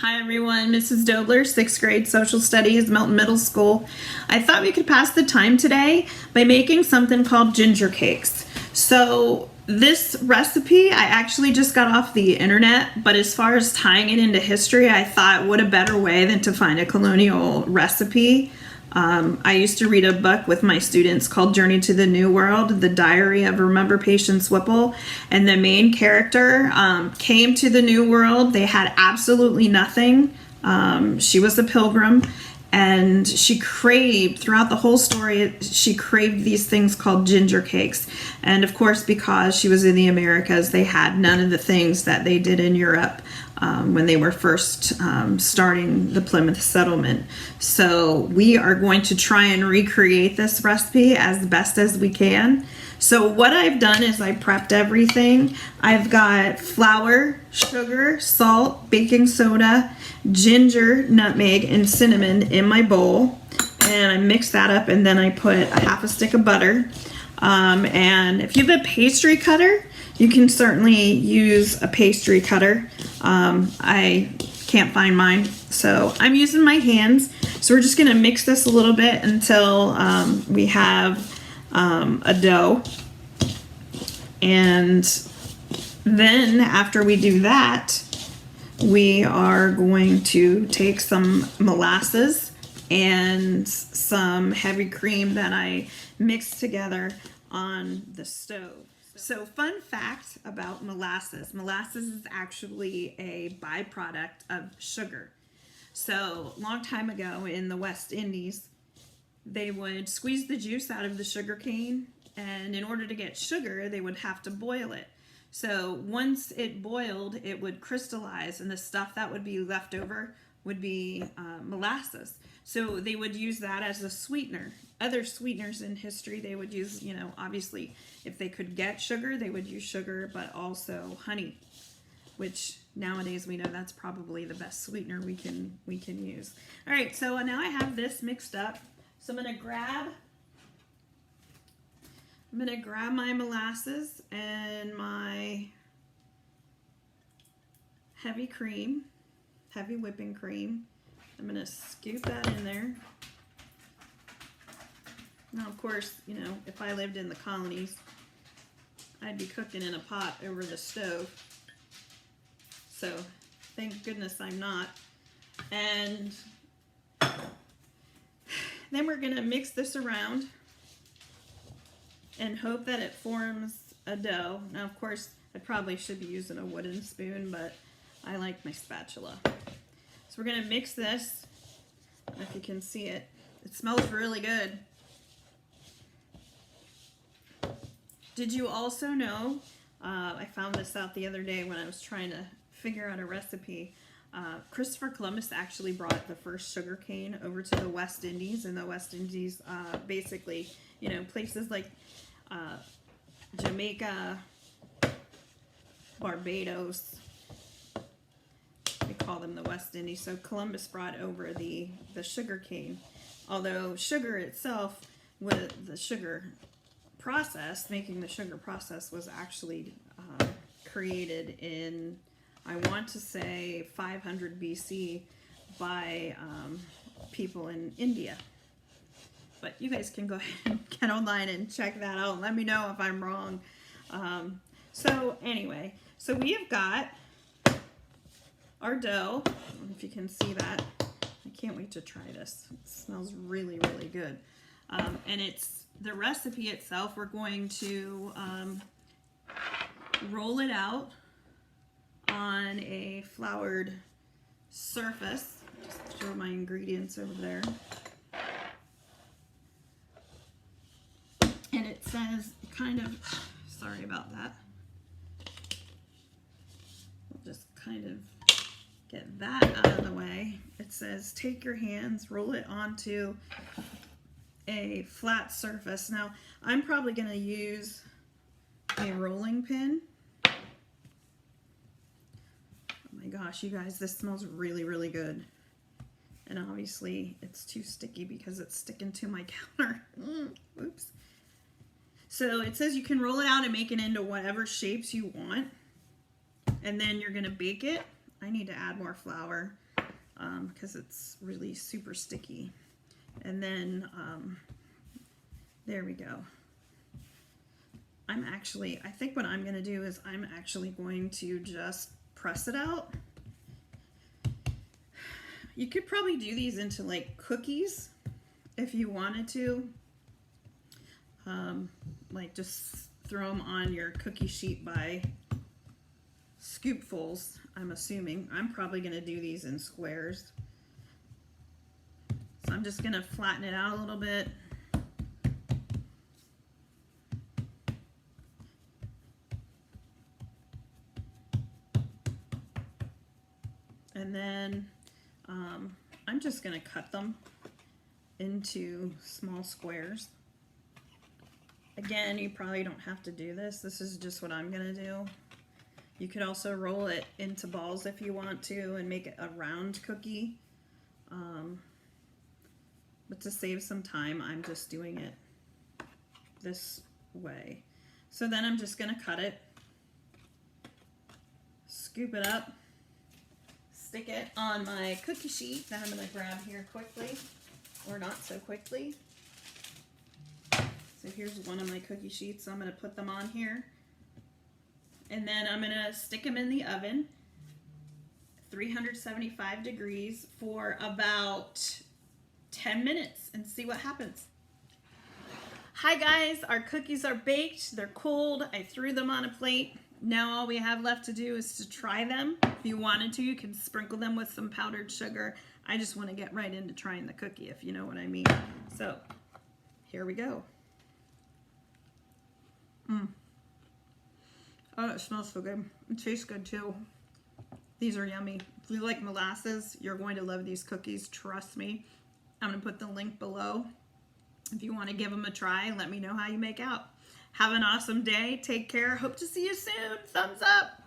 Hi everyone, Mrs. Doebler, 6th grade social studies, Melton Middle School. I thought we could pass the time today by making something called ginger cakes. So this recipe I actually just got off the internet, but as far as tying it into history, I thought what a better way than to find a colonial recipe. I used to read a book with my students called Journey to the New World, The Diary of Remember Patience Whipple, and the main character came to the New World. They had absolutely nothing. She was a pilgrim, and she craved, throughout the whole story, she craved these things called ginger cakes. And of course, because she was in the Americas, they had none of the things that they did in Europe when they were first starting the Plymouth settlement. So we are going to try and recreate this recipe as best as we can. So what I've done is I prepped everything. I've got flour, sugar, salt, baking soda, ginger, nutmeg, and cinnamon in my bowl. And I mix that up, and then I put a half a stick of butter. And if you have a pastry cutter, you can certainly use a pastry cutter. I can't find mine, so I'm using my hands. So we're just gonna mix this a little bit until we have a dough. And then after we do that, we are going to take some molasses and some heavy cream that I mixed together on the stove. So fun fact about molasses. Molasses is actually a byproduct of sugar. So a long time ago in the West Indies, they would squeeze the juice out of the sugar cane, and in order to get sugar, they would have to boil it. So once it boiled, it would crystallize, and the stuff that would be left over would be molasses. So they would use that as a sweetener. Other sweeteners in history, they would use, obviously, if they could get sugar, they would use sugar, but also honey, which nowadays we know that's probably the best sweetener we can use. All right, so now I have this mixed up. So I'm gonna grab my molasses and my heavy whipping cream. I'm gonna scoop that in there. Now, of course, if I lived in the colonies, I'd be cooking in a pot over the stove. So, thank goodness I'm not. And then we're gonna mix this around and hope that it forms a dough. Now, of course, I probably should be using a wooden spoon, but I like my spatula. So we're gonna mix this. I don't know if you can see it. It smells really good. Did you also know, I found this out the other day when I was trying to figure out a recipe. Christopher Columbus actually brought the first sugar cane over to the West Indies, and the West Indies basically, places like Jamaica, Barbados, we call them the West Indies. So Columbus brought over the sugar cane. Although sugar itself, with the sugar process, making the sugar process was actually created in, I want to say, 500 BC by people in India. But you guys can go ahead and get online and check that out. Let me know if I'm wrong. So anyway, so we have got our dough. I don't know if you can see that. I can't wait to try this. It smells really, really good. And it's the recipe itself. We're going to roll it out on a floured surface. Just throw my ingredients over there. And it says, sorry about that. We'll just kind of get that out of the way. It says, take your hands, roll it onto a flat surface. Now, I'm probably going to use a rolling pin. Oh my gosh, you guys, this smells really, really good. And obviously, it's too sticky because it's sticking to my counter. Oops. So it says you can roll it out and make it into whatever shapes you want. And then you're going to bake it. I need to add more flour. because it's really super sticky. And then there we go. I think what I'm going to do is I'm actually going to just press it out. You could probably do these into like cookies if you wanted to. Like just throw them on your cookie sheet by scoopfuls, I'm assuming. I'm probably going to do these in squares. So I'm just going to flatten it out a little bit. And then I'm just going to cut them into small squares. Again, you probably don't have to do this. This is just what I'm going to do. You could also roll it into balls if you want to and make it a round cookie. But to save some time, I'm just doing it this way. So then I'm just going to cut it, scoop it up, stick it on my cookie sheet that I'm going to grab here quickly, or not so quickly. So here's one of my cookie sheets. So I'm going to put them on here. And then I'm going to stick them in the oven, 375 degrees for about 10 minutes and see what happens. Hi guys, our cookies are baked. They're cold. I threw them on a plate. Now all we have left to do is to try them. If you wanted to, you can sprinkle them with some powdered sugar. I just want to get right into trying the cookie, if you know what I mean. So here we go. Oh, it smells so good. It tastes good too. These are yummy. If you like molasses, you're going to love these cookies. Trust me. I'm going to put the link below. If you want to give them a try, let me know how you make out. Have an awesome day. Take care. Hope to see you soon. Thumbs up.